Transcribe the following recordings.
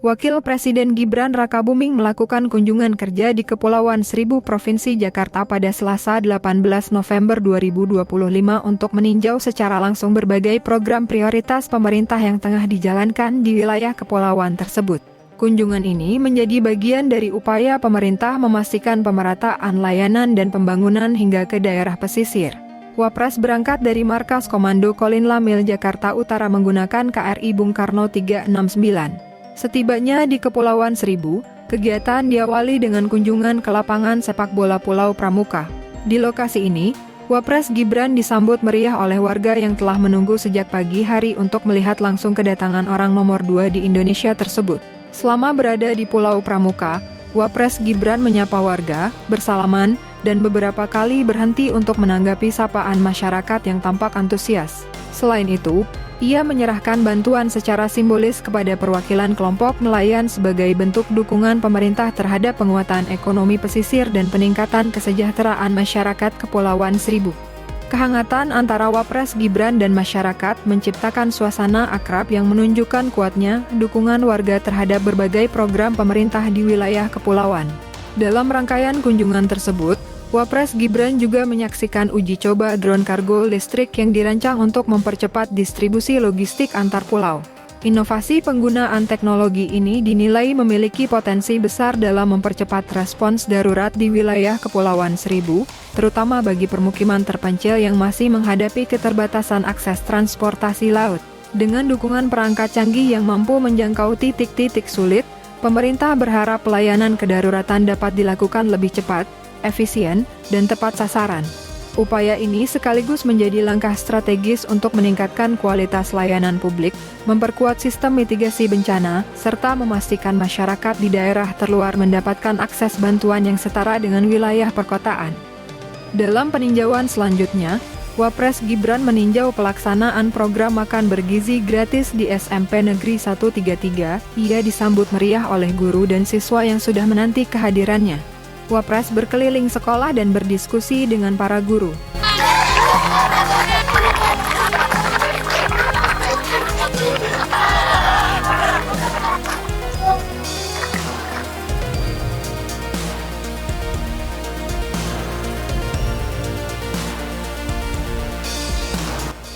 Wakil Presiden Gibran Rakabuming melakukan kunjungan kerja di Kepulauan Seribu Provinsi Jakarta pada Selasa 18 November 2025 untuk meninjau secara langsung berbagai program prioritas pemerintah yang tengah dijalankan di wilayah kepulauan tersebut. Kunjungan ini menjadi bagian dari upaya pemerintah memastikan pemerataan layanan dan pembangunan hingga ke daerah pesisir. Wapres berangkat dari Markas Komando Kolin Lamil Jakarta Utara menggunakan KRI Bung Karno 369. Setibanya di Kepulauan Seribu, kegiatan diawali dengan kunjungan ke lapangan sepak bola Pulau Pramuka. Di lokasi ini, Wapres Gibran disambut meriah oleh warga yang telah menunggu sejak pagi hari untuk melihat langsung kedatangan orang nomor 2 di Indonesia tersebut. Selama berada di Pulau Pramuka, Wapres Gibran menyapa warga, bersalaman, dan beberapa kali berhenti untuk menanggapi sapaan masyarakat yang tampak antusias. Selain itu, ia menyerahkan bantuan secara simbolis kepada perwakilan kelompok nelayan sebagai bentuk dukungan pemerintah terhadap penguatan ekonomi pesisir dan peningkatan kesejahteraan masyarakat Kepulauan Seribu. Kehangatan antara Wapres Gibran dan masyarakat menciptakan suasana akrab yang menunjukkan kuatnya dukungan warga terhadap berbagai program pemerintah di wilayah kepulauan. Dalam rangkaian kunjungan tersebut, Wapres Gibran juga menyaksikan uji coba drone kargo listrik yang dirancang untuk mempercepat distribusi logistik antar pulau. Inovasi penggunaan teknologi ini dinilai memiliki potensi besar dalam mempercepat respons darurat di wilayah Kepulauan Seribu, terutama bagi permukiman terpencil yang masih menghadapi keterbatasan akses transportasi laut. Dengan dukungan perangkat canggih yang mampu menjangkau titik-titik sulit, pemerintah berharap pelayanan kedaruratan dapat dilakukan lebih cepat, efisien, dan tepat sasaran. Upaya ini sekaligus menjadi langkah strategis untuk meningkatkan kualitas layanan publik, memperkuat sistem mitigasi bencana, serta memastikan masyarakat di daerah terluar mendapatkan akses bantuan yang setara dengan wilayah perkotaan. Dalam peninjauan selanjutnya, Wapres Gibran meninjau pelaksanaan program makan bergizi gratis di SMP Negeri 133. Ia disambut meriah oleh guru dan siswa yang sudah menanti kehadirannya. Wapres berkeliling sekolah dan berdiskusi dengan para guru.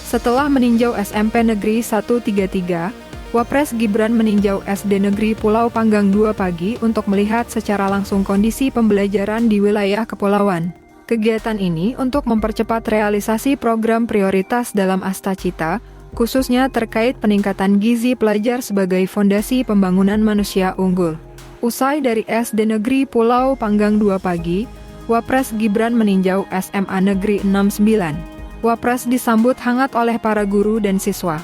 Setelah meninjau SMP Negeri 133, Wapres Gibran meninjau SD Negeri Pulau Panggang 2 pagi untuk melihat secara langsung kondisi pembelajaran di wilayah kepulauan. Kegiatan ini untuk mempercepat realisasi program prioritas dalam Astacita, khususnya terkait peningkatan gizi pelajar sebagai fondasi pembangunan manusia unggul. Usai dari SD Negeri Pulau Panggang 2 pagi, Wapres Gibran meninjau SMA Negeri 69. Wapres disambut hangat oleh para guru dan siswa.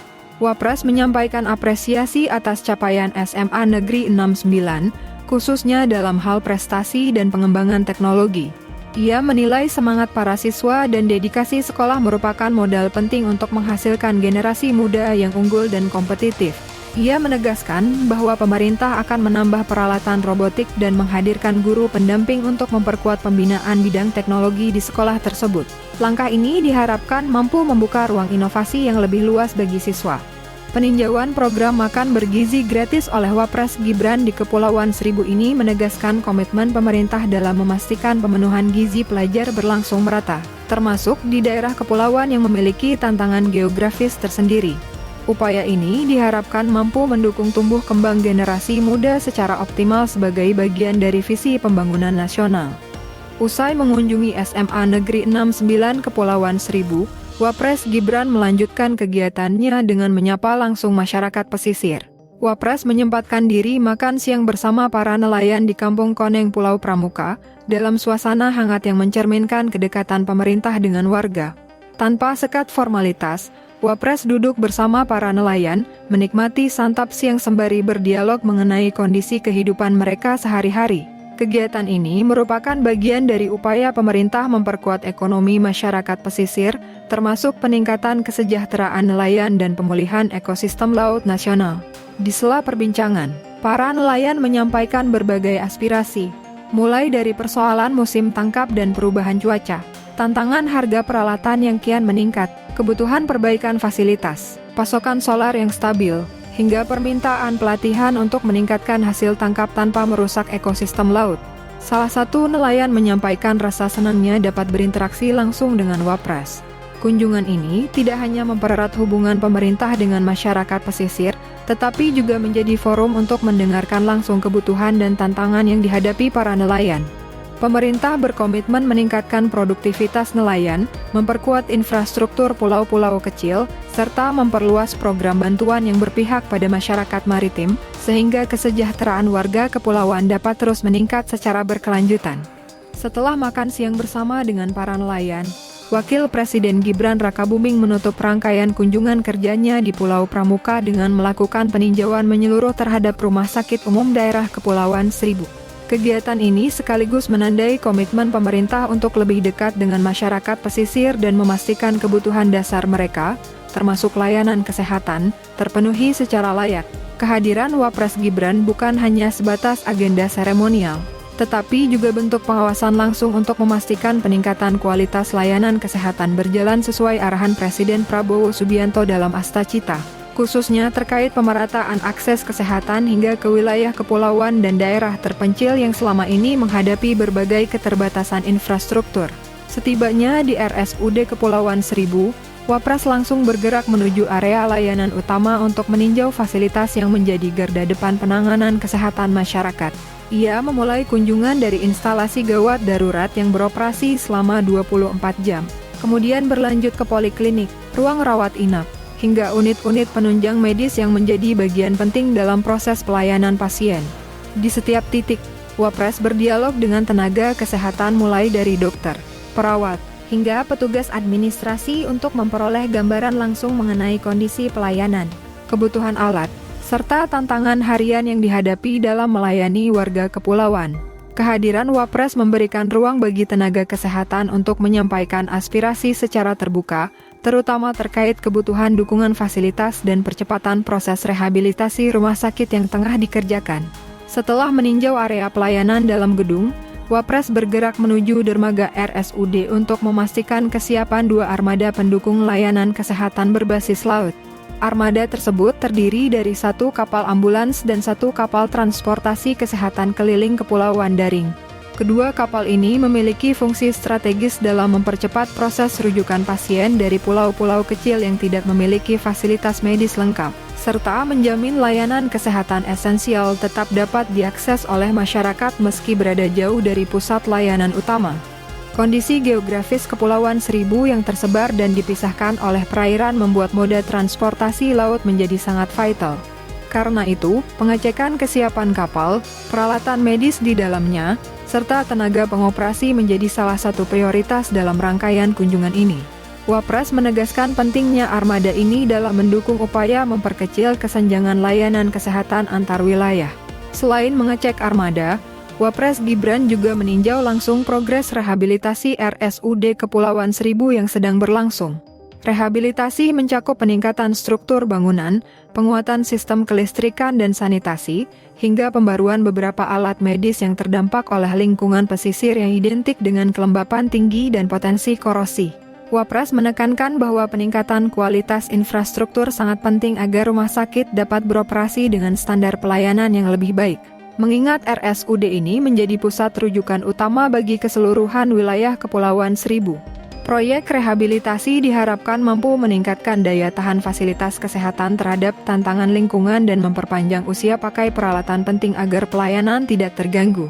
Wapres menyampaikan apresiasi atas capaian SMA Negeri 69, khususnya dalam hal prestasi dan pengembangan teknologi. Ia menilai semangat para siswa dan dedikasi sekolah merupakan modal penting untuk menghasilkan generasi muda yang unggul dan kompetitif. Ia menegaskan bahwa pemerintah akan menambah peralatan robotik dan menghadirkan guru pendamping untuk memperkuat pembinaan bidang teknologi di sekolah tersebut. Langkah ini diharapkan mampu membuka ruang inovasi yang lebih luas bagi siswa. Peninjauan program makan bergizi gratis oleh Wapres Gibran di Kepulauan Seribu ini menegaskan komitmen pemerintah dalam memastikan pemenuhan gizi pelajar berlangsung merata, termasuk di daerah kepulauan yang memiliki tantangan geografis tersendiri. Upaya ini diharapkan mampu mendukung tumbuh kembang generasi muda secara optimal sebagai bagian dari visi pembangunan nasional. Usai mengunjungi SMA Negeri 69 Kepulauan Seribu, Wapres Gibran melanjutkan kegiatannya dengan menyapa langsung masyarakat pesisir. Wapres menyempatkan diri makan siang bersama para nelayan di Kampung Koneng Pulau Pramuka, dalam suasana hangat yang mencerminkan kedekatan pemerintah dengan warga. Tanpa sekat formalitas, Wapres duduk bersama para nelayan, menikmati santap siang sembari berdialog mengenai kondisi kehidupan mereka sehari-hari. Kegiatan ini merupakan bagian dari upaya pemerintah memperkuat ekonomi masyarakat pesisir, termasuk peningkatan kesejahteraan nelayan dan pemulihan ekosistem laut nasional. Di sela perbincangan, para nelayan menyampaikan berbagai aspirasi, mulai dari persoalan musim tangkap dan perubahan cuaca, tantangan harga peralatan yang kian meningkat, kebutuhan perbaikan fasilitas, pasokan solar yang stabil, hingga permintaan pelatihan untuk meningkatkan hasil tangkap tanpa merusak ekosistem laut. Salah satu nelayan menyampaikan rasa senangnya dapat berinteraksi langsung dengan Wapres. Kunjungan ini tidak hanya mempererat hubungan pemerintah dengan masyarakat pesisir, tetapi juga menjadi forum untuk mendengarkan langsung kebutuhan dan tantangan yang dihadapi para nelayan. Pemerintah berkomitmen meningkatkan produktivitas nelayan, memperkuat infrastruktur pulau-pulau kecil, serta memperluas program bantuan yang berpihak pada masyarakat maritim, sehingga kesejahteraan warga kepulauan dapat terus meningkat secara berkelanjutan. Setelah makan siang bersama dengan para nelayan, Wakil Presiden Gibran Rakabuming menutup rangkaian kunjungan kerjanya di Pulau Pramuka dengan melakukan peninjauan menyeluruh terhadap Rumah Sakit Umum Daerah Kepulauan Seribu. Kegiatan ini sekaligus menandai komitmen pemerintah untuk lebih dekat dengan masyarakat pesisir dan memastikan kebutuhan dasar mereka, termasuk layanan kesehatan, terpenuhi secara layak. Kehadiran Wapres Gibran bukan hanya sebatas agenda seremonial, tetapi juga bentuk pengawasan langsung untuk memastikan peningkatan kualitas layanan kesehatan berjalan sesuai arahan Presiden Prabowo Subianto dalam Astacita, khususnya terkait pemerataan akses kesehatan hingga ke wilayah kepulauan dan daerah terpencil yang selama ini menghadapi berbagai keterbatasan infrastruktur. Setibanya di RSUD Kepulauan Seribu, Wapres langsung bergerak menuju area layanan utama untuk meninjau fasilitas yang menjadi garda depan penanganan kesehatan masyarakat. Ia memulai kunjungan dari instalasi gawat darurat yang beroperasi selama 24 jam, kemudian berlanjut ke poliklinik, ruang rawat inap, hingga unit-unit penunjang medis yang menjadi bagian penting dalam proses pelayanan pasien. Di setiap titik, Wapres berdialog dengan tenaga kesehatan mulai dari dokter, perawat, hingga petugas administrasi untuk memperoleh gambaran langsung mengenai kondisi pelayanan, kebutuhan alat, serta tantangan harian yang dihadapi dalam melayani warga kepulauan. Kehadiran Wapres memberikan ruang bagi tenaga kesehatan untuk menyampaikan aspirasi secara terbuka, terutama terkait kebutuhan dukungan fasilitas dan percepatan proses rehabilitasi rumah sakit yang tengah dikerjakan. Setelah meninjau area pelayanan dalam gedung, Wapres bergerak menuju dermaga RSUD untuk memastikan kesiapan 2 armada pendukung layanan kesehatan berbasis laut. Armada tersebut terdiri dari 1 kapal ambulans dan 1 kapal transportasi kesehatan keliling Kepulauan Daring. Kedua kapal ini memiliki fungsi strategis dalam mempercepat proses rujukan pasien dari pulau-pulau kecil yang tidak memiliki fasilitas medis lengkap, serta menjamin layanan kesehatan esensial tetap dapat diakses oleh masyarakat meski berada jauh dari pusat layanan utama. Kondisi geografis Kepulauan Seribu yang tersebar dan dipisahkan oleh perairan membuat moda transportasi laut menjadi sangat vital. Karena itu, pengecekan kesiapan kapal, peralatan medis di dalamnya, serta tenaga pengoperasi menjadi salah satu prioritas dalam rangkaian kunjungan ini. Wapres menegaskan pentingnya armada ini dalam mendukung upaya memperkecil kesenjangan layanan kesehatan antar wilayah. Selain mengecek armada, Wapres Gibran juga meninjau langsung progres rehabilitasi RSUD Kepulauan Seribu yang sedang berlangsung. Rehabilitasi mencakup peningkatan struktur bangunan, penguatan sistem kelistrikan dan sanitasi, hingga pembaruan beberapa alat medis yang terdampak oleh lingkungan pesisir yang identik dengan kelembapan tinggi dan potensi korosi. Wapres menekankan bahwa peningkatan kualitas infrastruktur sangat penting agar rumah sakit dapat beroperasi dengan standar pelayanan yang lebih baik. Mengingat RSUD ini menjadi pusat rujukan utama bagi keseluruhan wilayah Kepulauan Seribu. Proyek rehabilitasi diharapkan mampu meningkatkan daya tahan fasilitas kesehatan terhadap tantangan lingkungan dan memperpanjang usia pakai peralatan penting agar pelayanan tidak terganggu.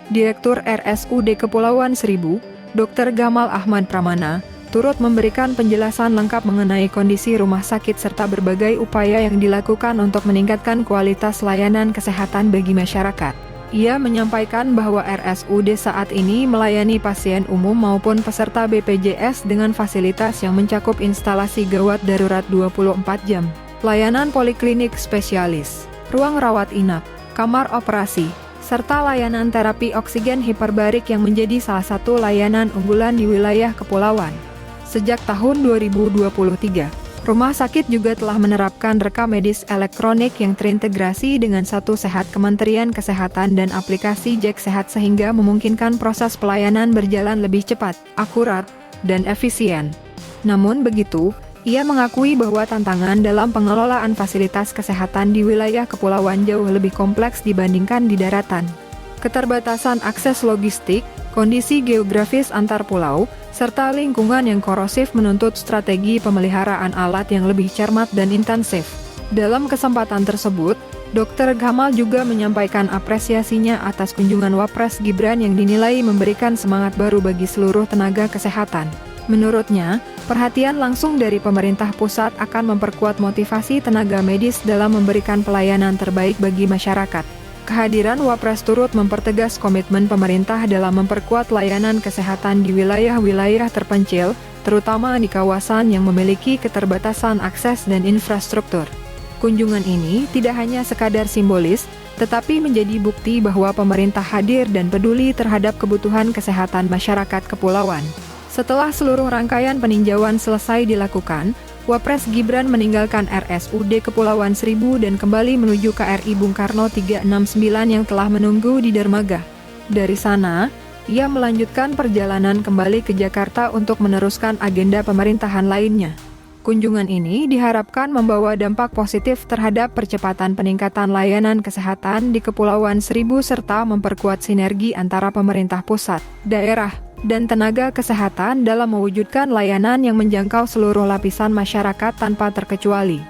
Direktur RSUD Kepulauan Seribu, Dr. Gamal Ahmad Pramana, turut memberikan penjelasan lengkap mengenai kondisi rumah sakit serta berbagai upaya yang dilakukan untuk meningkatkan kualitas layanan kesehatan bagi masyarakat. Ia menyampaikan bahwa RSUD saat ini melayani pasien umum maupun peserta BPJS dengan fasilitas yang mencakup instalasi gawat darurat 24 jam, layanan poliklinik spesialis, ruang rawat inap, kamar operasi, serta layanan terapi oksigen hiperbarik yang menjadi salah satu layanan unggulan di wilayah kepulauan. Sejak tahun 2023, rumah sakit juga telah menerapkan rekam medis elektronik yang terintegrasi dengan Satu Sehat Kementerian Kesehatan dan aplikasi Jack Sehat sehingga memungkinkan proses pelayanan berjalan lebih cepat, akurat, dan efisien. Namun begitu, Ia mengakui bahwa tantangan dalam pengelolaan fasilitas kesehatan di wilayah kepulauan jauh lebih kompleks dibandingkan di daratan. Keterbatasan akses logistik, kondisi geografis antar pulau, serta lingkungan yang korosif menuntut strategi pemeliharaan alat yang lebih cermat dan intensif. Dalam kesempatan tersebut, Dr. Gamal juga menyampaikan apresiasinya atas kunjungan Wapres Gibran yang dinilai memberikan semangat baru bagi seluruh tenaga kesehatan. Menurutnya, perhatian langsung dari pemerintah pusat akan memperkuat motivasi tenaga medis dalam memberikan pelayanan terbaik bagi masyarakat. Kehadiran Wapres turut mempertegas komitmen pemerintah dalam memperkuat layanan kesehatan di wilayah-wilayah terpencil, terutama di kawasan yang memiliki keterbatasan akses dan infrastruktur. Kunjungan ini tidak hanya sekadar simbolis, tetapi menjadi bukti bahwa pemerintah hadir dan peduli terhadap kebutuhan kesehatan masyarakat kepulauan. Setelah seluruh rangkaian peninjauan selesai dilakukan, Wapres Gibran meninggalkan RSUD Kepulauan Seribu dan kembali menuju KRI Bung Karno 369 yang telah menunggu di dermaga. Dari sana, ia melanjutkan perjalanan kembali ke Jakarta untuk meneruskan agenda pemerintahan lainnya. Kunjungan ini diharapkan membawa dampak positif terhadap percepatan peningkatan layanan kesehatan di Kepulauan Seribu serta memperkuat sinergi antara pemerintah pusat, daerah, dan tenaga kesehatan dalam mewujudkan layanan yang menjangkau seluruh lapisan masyarakat tanpa terkecuali.